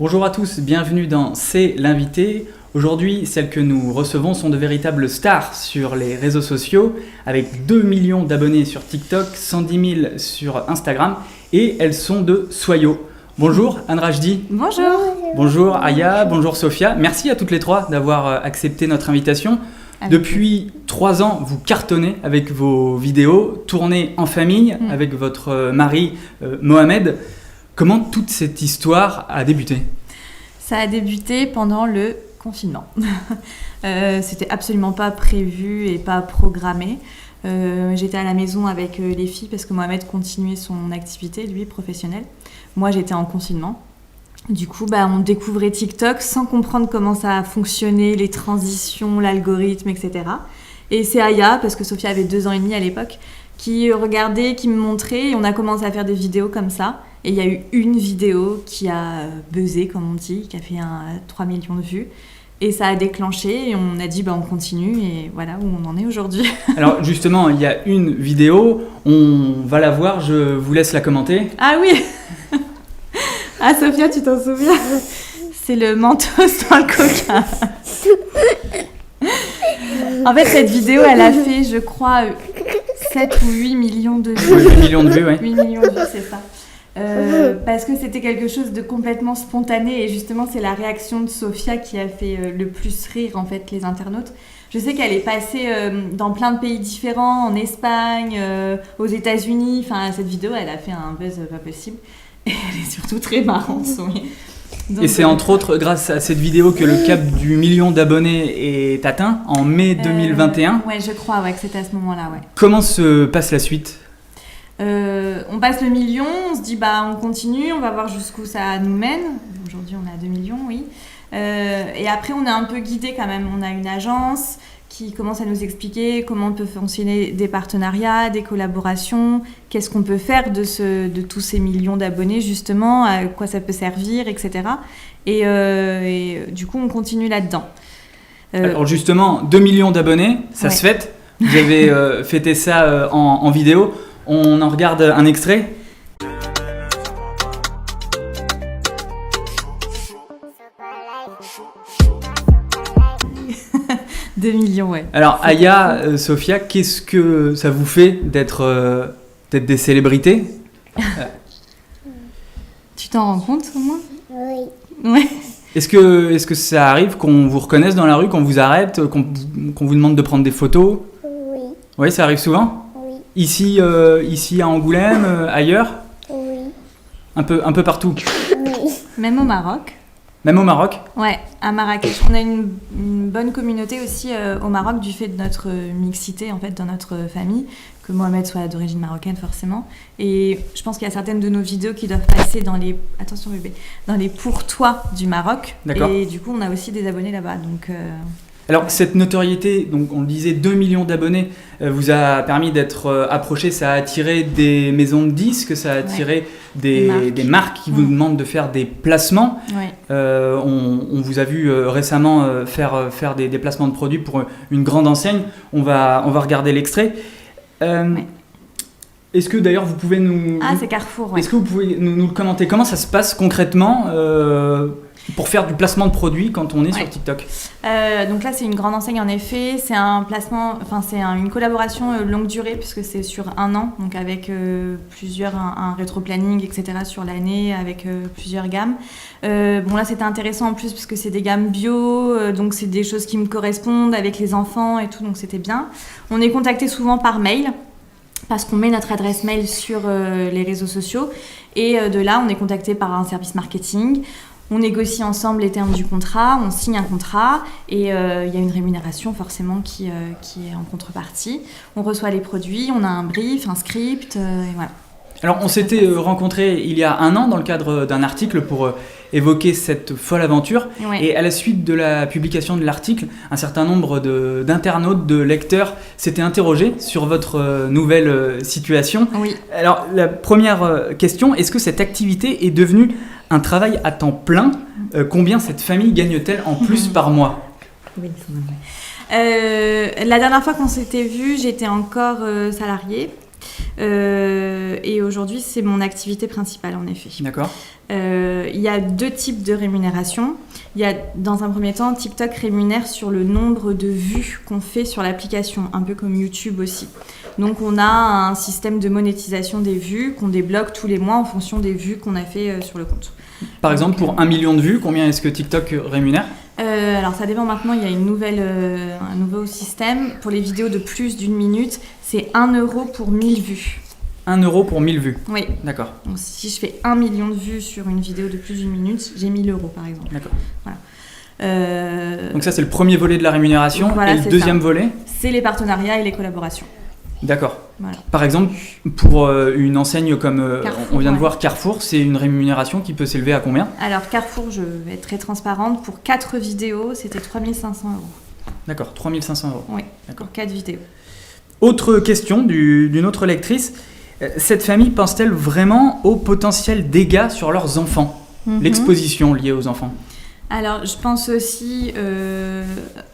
Bonjour à tous, bienvenue dans C'est l'invité. Aujourd'hui, celles que nous recevons sont de véritables stars sur les réseaux sociaux, avec 2 millions d'abonnés sur TikTok, 110 000 sur Instagram, et elles sont de Soyo. Bonjour Anne Rajdi. Bonjour. Bonjour Aya, bonjour Sophia. Merci à toutes les trois d'avoir accepté notre invitation. Depuis 3 ans, vous cartonnez avec vos vidéos, tournées en famille avec votre mari Mohamed. Comment toute cette histoire a débuté ? Ça a débuté pendant le confinement. C'était absolument pas prévu et pas programmé. J'étais à la maison avec les filles parce que Mohamed continuait son activité, lui, professionnelle. Moi, j'étais en confinement. Du coup, on découvrait TikTok sans comprendre comment ça fonctionnait, les transitions, l'algorithme, etc. Et c'est Aya, parce que Sophia avait 2 ans et demi à l'époque, qui regardait, qui me montrait, et on a commencé à faire des vidéos comme ça. Et il y a eu une vidéo qui a buzzé, comme on dit, qui a fait 3 millions de vues. Et ça a déclenché, et on a dit on continue, et voilà où on en est aujourd'hui. Alors justement, il y a une vidéo, on va la voir, je vous laisse la commenter. Ah oui. Ah Sophia, tu t'en souviens ? C'est le mentos dans le coca. En fait, cette vidéo, elle a fait, je crois, 7 ou 8 millions de vues. 8 millions de vues, oui. 8 millions de vues, c'est ça. Parce que c'était quelque chose de complètement spontané, et justement, c'est la réaction de Sophia qui a fait le plus rire, en fait, les internautes. Je sais qu'elle est passée dans plein de pays différents, en Espagne, aux États-Unis. Enfin, cette vidéo, elle a fait un buzz pas possible. Et elle est surtout très marrante. Donc, et c'est entre autres grâce à cette vidéo que le cap du million d'abonnés est atteint en mai 2021. Ouais, je crois que c'était à ce moment-là. Ouais. Comment se passe la suite ? On passe le million, on se dit on continue, on va voir jusqu'où ça nous mène. Aujourd'hui, on a 2 millions, oui. Et après, on est un peu guidé quand même. On a une agence qui commence à nous expliquer comment peut fonctionner des partenariats, des collaborations, qu'est-ce qu'on peut faire de tous ces millions d'abonnés justement, à quoi ça peut servir, etc. Et du coup, on continue là-dedans. Alors justement, 2 millions d'abonnés, ça se fête. Vous avez fêté ça en vidéo. On en regarde un extrait. 2 millions, ouais. Alors Aya, Sophia, qu'est-ce que ça vous fait d'être des célébrités ? Tu t'en rends compte au moins ? Oui. Ouais. Est-ce que ça arrive qu'on vous reconnaisse dans la rue, qu'on vous arrête, qu'on vous demande de prendre des photos ? Oui. Oui, ça arrive souvent ? Oui. Ici à Angoulême, ailleurs ? Oui. Un peu partout. Oui. Même au Maroc. Même au Maroc ? Ouais, à Marrakech. On a une bonne communauté aussi au Maroc du fait de notre mixité en fait dans notre famille, que Mohamed soit d'origine marocaine forcément. Et je pense qu'il y a certaines de nos vidéos qui doivent passer dans les pourtoits du Maroc. D'accord. Et du coup, on a aussi des abonnés là-bas. Donc. Alors cette notoriété, donc on le disait, 2 millions d'abonnés, vous a permis d'être approché, ça a attiré des maisons de disques, ça a attiré des marques qui vous demandent de faire des placements. Ouais. On vous a vu récemment faire des placements de produits pour une grande enseigne. On va regarder l'extrait. Est-ce que d'ailleurs vous pouvez nous... c'est Carrefour, ouais. Est-ce que vous pouvez nous le commenter ? Comment ça se passe concrètement pour faire du placement de produits quand on est sur TikTok ? Donc là, c'est une grande enseigne en effet. C'est un placement, une collaboration longue durée puisque c'est sur 1 an, donc avec un rétro-planning, etc. sur l'année, avec plusieurs gammes. Là, c'était intéressant en plus parce que c'est des gammes bio, donc c'est des choses qui me correspondent avec les enfants et tout, donc c'était bien. On est contacté souvent par mail, parce qu'on met notre adresse mail sur les réseaux sociaux. Et de là, on est contacté par un service marketing. On négocie ensemble les termes du contrat, on signe un contrat et il y a une rémunération forcément qui est en contrepartie. On reçoit les produits, on a un brief, un script, et voilà. Alors on s'était rencontrés il y a 1 an dans le cadre d'un article pour évoquer cette folle aventure. Ouais. Et à la suite de la publication de l'article, un certain nombre d'internautes, de lecteurs s'étaient interrogés sur votre nouvelle situation. Oui. Alors la première question, est-ce que cette activité est devenue un travail à temps plein ? Combien cette famille gagne-t-elle en plus par mois ? Oui, la dernière fois qu'on s'était vus, j'étais encore salariée. Et aujourd'hui, c'est mon activité principale, en effet. D'accord. Il y a 2 types de rémunération. Il y a, dans un premier temps, TikTok rémunère sur le nombre de vues qu'on fait sur l'application, un peu comme YouTube aussi. Donc on a un système de monétisation des vues qu'on débloque tous les mois en fonction des vues qu'on a fait sur le compte. Par exemple, pour 1 million de vues, combien est-ce que TikTok rémunère ? Alors ça dépend maintenant, il y a un nouveau système. Pour les vidéos de plus d'1 minute, c'est 1 € pour 1000 vues. 1 € pour 1000 vues. Oui. D'accord. Donc si je fais 1 million de vues sur une vidéo de plus d'1 minute, j'ai 1000 € par exemple. D'accord. Voilà. Donc ça, c'est le premier volet de la rémunération. Voilà, et le deuxième volet ? C'est les partenariats et les collaborations. D'accord. Voilà. Par exemple, pour une enseigne comme Carrefour, on vient de voir Carrefour, c'est une rémunération qui peut s'élever à combien ? Alors Carrefour, je vais être très transparente, pour 4 vidéos, c'était 3 500 €. D'accord, 3 500 €. Oui, d'accord. pour 4 vidéos. Autre question d'une autre lectrice. Cette famille pense-t-elle vraiment aux potentiels dégâts sur leurs enfants ? L'exposition liée aux enfants ? Alors, je pense aussi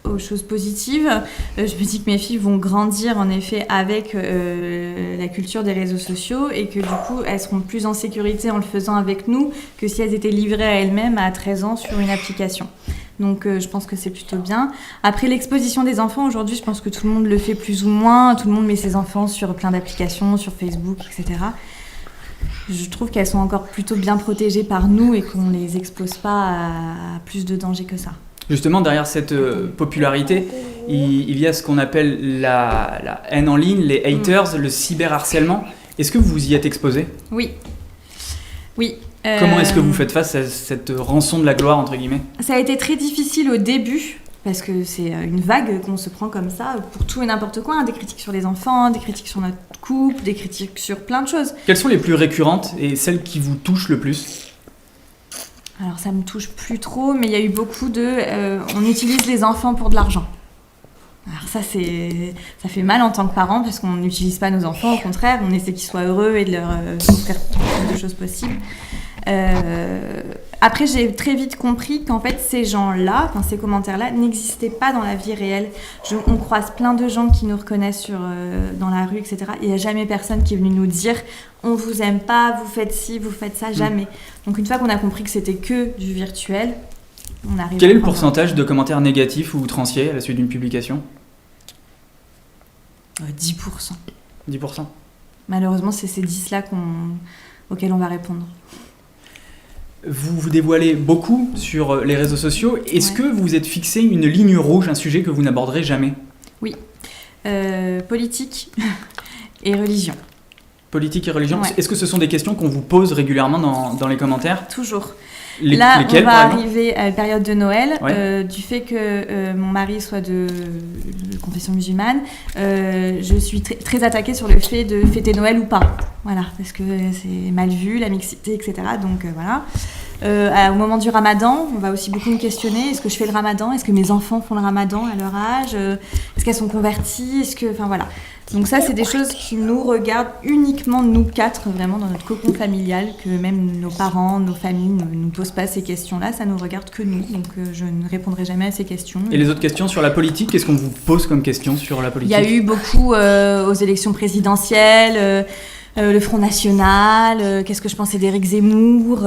aux choses positives. Je me dis que mes filles vont grandir en effet avec la culture des réseaux sociaux et que du coup, elles seront plus en sécurité en le faisant avec nous que si elles étaient livrées à elles-mêmes à 13 ans sur une application. Donc, je pense que c'est plutôt bien. Après, l'exposition des enfants, aujourd'hui, je pense que tout le monde le fait plus ou moins. Tout le monde met ses enfants sur plein d'applications, sur Facebook, etc. Je trouve qu'elles sont encore plutôt bien protégées par nous et qu'on ne les expose pas à plus de danger que ça. Justement, derrière cette popularité, il y a ce qu'on appelle la haine en ligne, les haters, le cyberharcèlement. Est-ce que vous y êtes exposé ? Oui. Oui. Comment est-ce que vous faites face à cette rançon de la gloire, entre guillemets ? Ça a été très difficile au début, parce que c'est une vague qu'on se prend comme ça pour tout et n'importe quoi, hein, des critiques sur les enfants, des critiques sur notre couple, des critiques sur plein de choses. Quelles sont les plus récurrentes et celles qui vous touchent le plus ? Alors ça me touche plus trop, mais il y a eu beaucoup on utilise les enfants pour de l'argent. Alors ça fait mal en tant que parent parce qu'on n'utilise pas nos enfants, au contraire, on essaie qu'ils soient heureux et de leur offrir le plus de choses possibles. Après, j'ai très vite compris qu'en fait, ces gens-là, ces commentaires-là, n'existaient pas dans la vie réelle. On croise plein de gens qui nous reconnaissent dans la rue, etc. Il n'y a jamais personne qui est venu nous dire « on vous aime pas, vous faites ci, vous faites ça », jamais. Donc une fois qu'on a compris que c'était que du virtuel, on arrive. Quel est le pourcentage de commentaires négatifs ou outranciers à la suite d'une publication ? 10%. 10%. Malheureusement, c'est ces 10-là auxquels on va répondre. Vous vous dévoilez beaucoup sur les réseaux sociaux. Est-ce que vous vous êtes fixé une ligne rouge, un sujet que vous n'aborderez jamais ? Oui. Politique et religion. Politique et religion. Ouais. Est-ce que ce sont des questions qu'on vous pose régulièrement dans les commentaires ? Toujours. Là, lesquelles, on va arriver à la période de Noël. Ouais. Du fait que mon mari soit de confession musulmane, je suis très attaquée sur le fait de fêter Noël ou pas. Voilà, parce que c'est mal vu, la mixité, etc. Donc voilà. Au moment du ramadan, on va aussi beaucoup me questionner. Est-ce que je fais le ramadan ? Est-ce que mes enfants font le ramadan à leur âge ? Est-ce qu'elles sont converties ? Enfin voilà. Donc ça, c'est des choses qui nous regardent uniquement nous 4, vraiment dans notre cocon familial, que même nos parents, nos familles ne nous posent pas ces questions-là. Ça nous regarde que nous. Donc je ne répondrai jamais à ces questions. Et les autres questions sur la politique, qu'est-ce qu'on vous pose comme question sur la politique ? Il y a eu beaucoup aux élections présidentielles. Le Front National, qu'est-ce que je pensais d'Éric Zemmour,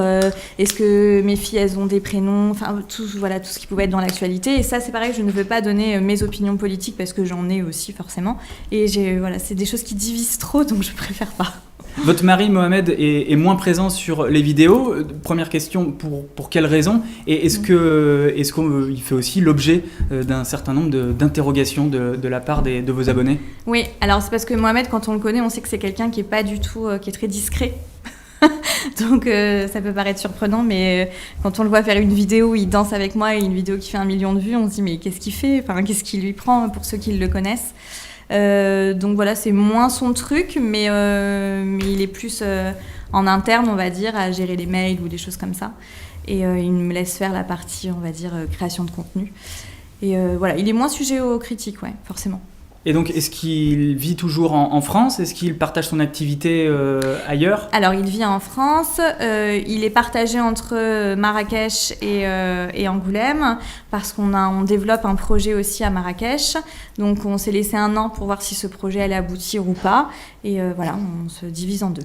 est-ce que mes filles, elles ont des prénoms, enfin tout ce qui pouvait être dans l'actualité. Et ça, c'est pareil, je ne veux pas donner mes opinions politiques parce que j'en ai aussi forcément. Et c'est des choses qui divisent trop, donc je préfère pas. Votre mari, Mohamed, est moins présent sur les vidéos. Première question, pour quelles raisons ? Et est-ce qu'il fait aussi l'objet d'un certain nombre d'interrogations de la part de vos abonnés ? Oui, alors c'est parce que Mohamed, quand on le connaît, on sait que c'est quelqu'un qui est pas du tout, qui est très discret. Donc ça peut paraître surprenant, mais quand on le voit faire une vidéo où il danse avec moi et une vidéo qui fait 1 million de vues, on se dit mais qu'est-ce qu'il fait ? Enfin, qu'est-ce qu'il lui prend pour ceux qui le connaissent ? Donc voilà, c'est moins son truc, mais il est plus en interne, on va dire, à gérer les mails ou des choses comme ça. Et il me laisse faire la partie, on va dire, création de contenu. Et voilà, il est moins sujet aux critiques, ouais, forcément. Et donc, est-ce qu'il vit toujours en France? Est-ce qu'il partage son activité ailleurs? Alors, il vit en France. Il est partagé entre Marrakech et Angoulême parce on développe un projet aussi à Marrakech. Donc, on s'est laissé 1 an pour voir si ce projet allait aboutir ou pas. Et voilà, on se divise en 2.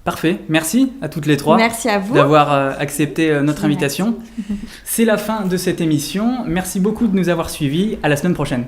Parfait. Merci à toutes les 3. Merci à vous d'avoir accepté notre invitation. C'est la fin de cette émission. Merci beaucoup de nous avoir suivis. À la semaine prochaine.